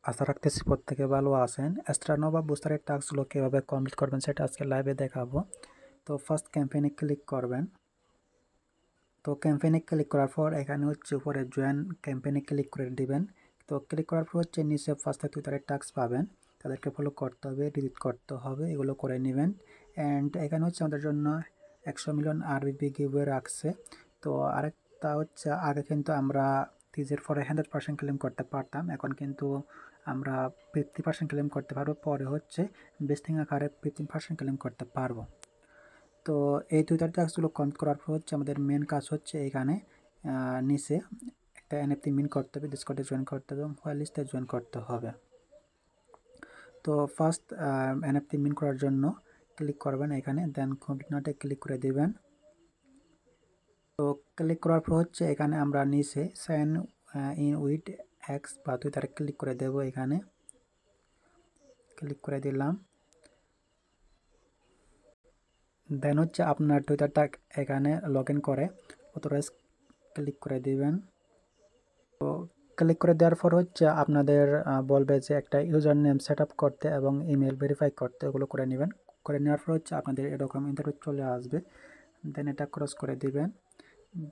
আশা রাখতেছি প্রত্যেকে ভালো আছেন। অ্যাস্ট্রানো বা বুস্টারের টাস্কগুলো কীভাবে কমপ্লিট করবেন সেটা আজকে লাইভে দেখাবো। তো ফার্স্ট ক্যাম্পেইনে ক্লিক করবেন। তো ক্যাম্পেইনে ক্লিক করার পর এখানে হচ্ছে উপরে জয়েন ক্যাম্পেইনে ক্লিক করে দিবেন। তো ক্লিক করার পর হচ্ছে নিচে ফার্স্টে টুইটারের টাস্ক পাবেন, তাদেরকে ফলো করতে হবে, ডিলিট করতে হবে, এগুলো করে নেবেন। অ্যান্ড এখানে হচ্ছে আমাদের জন্য 100 মিলিয়ন আরবিবি গিভওয়ে রাখছে। তো আরেকটা হচ্ছে আগে কিন্তু আমরা টিজের পরে 100% ক্লেম করতে পারতাম, এখন কিন্তু আমরা 50% ক্লেম করতে পারবো, পরে হচ্ছে বেস্টিং আকারে 15% ক্লেম করতে পারবো। তো এই টুইটার টাস্কগুলো কমপ্লিট করার পর হচ্ছে আমাদের মেন কাজ হচ্ছে এখানে নিচে একটা এনএফটি মিন করতে হবে, ডিসকর্ডে জয়েন করতে হবে, হোয়াইট লিস্টে জয়েন করতে হবে। তো ফার্স্ট এনএফটি মিন করার জন্য ক্লিক করবেন এখানে, দেন কমপ্লিট নাটে ক্লিক করে দিবেন। তো ক্লিক করার পর হচ্ছে এখানে আমরা নিচে সাইন ইন উইথ এক্স বা টুইটারে ক্লিক করে দেব, এখানে ক্লিক করে দিলাম। দেন হচ্ছে আপনার টুইটারটা এখানে লগ ইন করে অথরাইজ ক্লিক করে দিবেন। তো ক্লিক করে দেওয়ার পর হচ্ছে আপনাদের বলবে যে একটা ইউজার নেম সেট আপ করতে এবং ইমেল ভেরিফাই করতে, ওগুলো করে নেবেন। করে নেওয়ার পর হচ্ছে আপনাদের এরকম ইন্টারভিউ চলে আসবে, দেন এটা ক্রস করে দিবেন।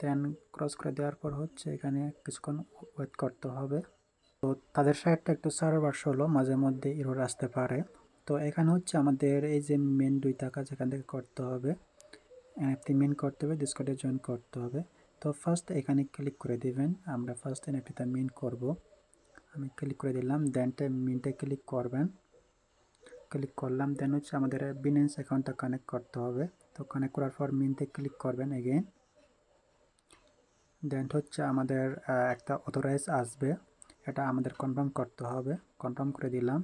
দেন ক্রস করে দেওয়ার পর হচ্ছে এখানে কিছুক্ষণ ওয়েট করতে হবে। তো তাদের সাইডটা একটু সার্ভার স্লো, মাঝে মধ্যে এরর আসতে পারে। তো এখানে হচ্ছে আমাদের এই যে মেন দুইটা কাজ এখান থেকে করতে হবে, এনএফটি মিন করতে হবে, ডিসকর্ডে জয়েন করতে হবে। তো ফার্স্ট এখানে ক্লিক করে দিবেন, আমরা ফার্স্ট এনএফটিটা মিন করব। আমি ক্লিক করে দিলাম, দেনটা মিনটে ক্লিক করবেন। ক্লিক করলাম, দেন হচ্ছে আমাদের বিনেন্স অ্যাকাউন্টটা কানেক্ট করতে হবে। তো কানেক্ট করার পর মিনটে ক্লিক করবেন এগেইন। দেন হচ্ছে আমাদের একটা অথরাইজ আসবে, এটা আমাদের কনফার্ম করতে হবে। কনফার্ম করে দিলাম।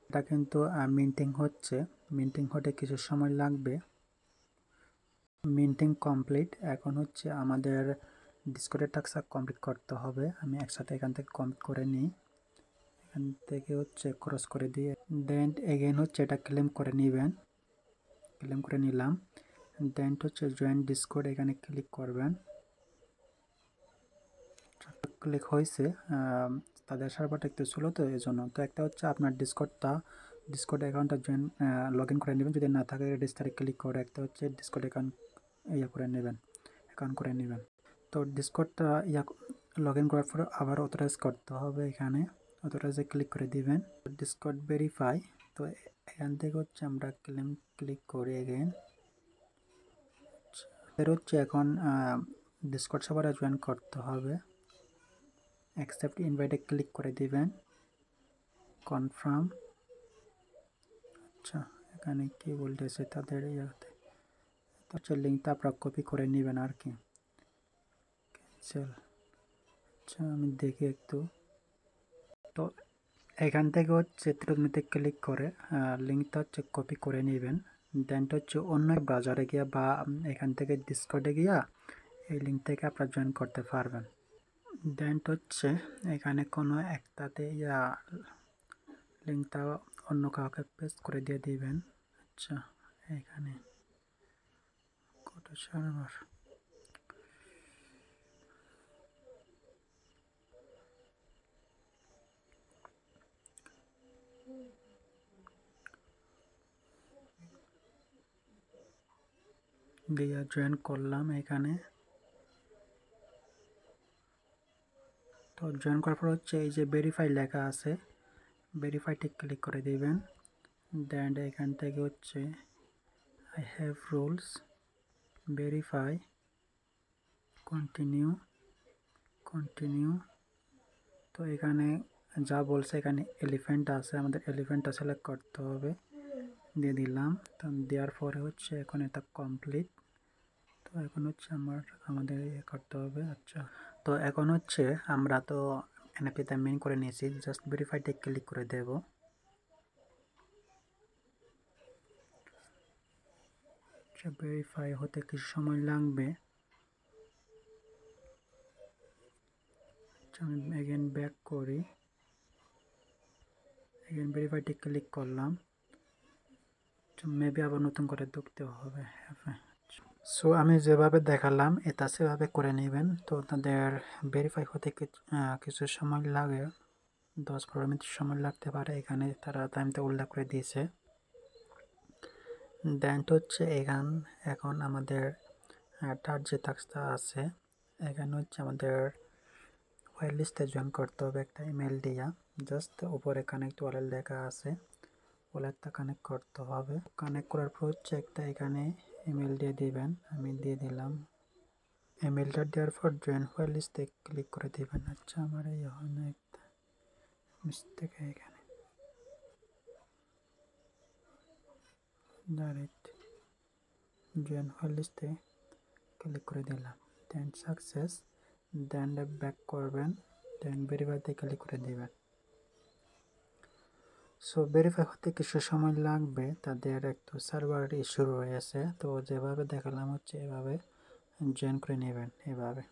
এটা কিন্তু মিন্টিং হচ্ছে, মিন্টিং হতে কিছু সময় লাগবে। Minting complete. এখন হচ্ছে আমাদের ডিসকর্ডের টাস্ক কমপ্লিট করতে হবে। আমি একসাথে এখান থেকে কমপ্লিট করে নিই, এখান থেকে হচ্ছে ক্রস করে দিয়ে দেন এগেইন হচ্ছে এটা ক্লেম করে নেবেন। ক্লেম করে নিলাম। দেন হচ্ছে জয়েন ডিসকর্ড, এখানে ক্লিক করবেন। ক্লিক হয়েছে, তাদের সার্ভারটা একটু স্লো তো এই জন্য। তো একটা হচ্ছে আপনার ডিসকর্ড অ্যাকাউন্টটা জয়েন লগ ইন করে নেবেন, যদি না থাকে রেজিস্টারে ক্লিক করে একটা হচ্ছে ডিসকর্ড অ্যাকাউন্ট করে নেবেন, অ্যাকাউন্ট করে নেবেন। তো ডিসকর্ডটা লগ ইন করার পরে আবার অথরাইজ করতে হবে, এখানে অথরাইজে ক্লিক করে দিবেন। Discord verify. তো এখান থেকে হচ্ছে আমরা ক্লিক করি এগেইন। এর হচ্ছে এখন ডিসকর্ড সার্ভারে জয়েন করতে হবে, অ্যাকসেপ্ট ইনভাইটে ক্লিক করে দিবেন, কনফার্ম। আচ্ছা, এখানে কি বলতেছে তাদের ইয়াতে, হচ্ছে লিঙ্কটা আপনারা কপি করে নেবেন আর কি, ক্যান্সেল। আচ্ছা, আমি দেখি একটু। তো এখান থেকে হচ্ছে ত্রিকোণমিতে ক্লিক করে লিঙ্কটা হচ্ছে কপি করে নেবেন। দেনটা হচ্ছে অন্য ব্রাউজারে গিয়া বা এখান থেকে ডিসকর্ডে গিয়া এই লিঙ্ক থেকে আপনারা জয়েন করতে পারবেন। দেনটা হচ্ছে এখানে কোনো একটাতে লিঙ্কটা অন্য কাউকে পেস্ট করে দিয়ে দিবেন। আচ্ছা, এখানে কত সার্ভার, দিয়ে জয়েন করলাম এখানে। তো জয়েন করার পর হচ্ছে এই যে ভেরিফাই লেখা আছে, ভেরিফাইতে ক্লিক করে দিবেন। দেন এখান থেকে হচ্ছে I have rules, verify, continue. তো এখানে যা বলছে এখানে এলিফ্যান্ট আছে, আমাদের এলিফ্যান্টটা সিলেক্ট করতে হবে, দিয়ে দিলাম। তো দেওয়ার পরে হচ্ছে এখন এটা কমপ্লিট। তো এখন হচ্ছে আমাদের করতে হবে। আচ্ছা, তো এখন হচ্ছে আমরা তো এনএফটিতে মিন করে নিয়েছি, জাস্ট ভেরিফাইতে ক্লিক করে দেব। আচ্ছা, ভেরিফাই হতে কিছু সময় লাগবে। আচ্ছা, আমি এগেন ব্যাক করি, এগেন ভেরিফাইতে ক্লিক করলাম। মেবি আবার নতুন করে ঢুকতে হবে। সো আমি যেভাবে দেখালাম এটা সেভাবে করে নেবেন। তো তাদের ভেরিফাই হতে কিছু সময় লাগে, 10-15 মিনিট সময় লাগতে পারে। এখানে তারা টাইমটা উল্লেখ করে দিয়েছে। দেন হচ্ছে এখন আমাদের তার যে টাস্কটা আছে, এখানে হচ্ছে আমাদের ওয়াইল লিস্টে জয়েন করতে হবে একটা ইমেল দিয়া। জাস্ট উপরে কানেক্ট ওয়ালেট লেখা আছে, ওয়ালেটটা কানেক্ট করতে হবে। কানেক্ট করার পর হচ্ছে একটা এখানে ইমেল দিয়ে দিবেন, আমি দিয়ে দিলাম। ইমেলটা দেওয়ার পর জয়েন ওয়াইল লিস্টে ক্লিক করে দিবেন। আচ্ছা, আমার এই হয় না, একটা মিস্টেক এখানে, ডাইরেক্ট জয়েন ওয়াইল লিস্টে ক্লিক করে দিলাম। দেন সাকসেস, দেন ব্যাক করবেন, দেন ভেরিফাইতে ক্লিক করে দিবেন। সো ভেরিফাই হতে কিছু সময় লাগবে, তাদের একটু সার্ভার ইস্যু রয়েছে। তো যেভাবে দেখালাম হচ্ছে এভাবে জয়েন করে নেবেন এভাবে।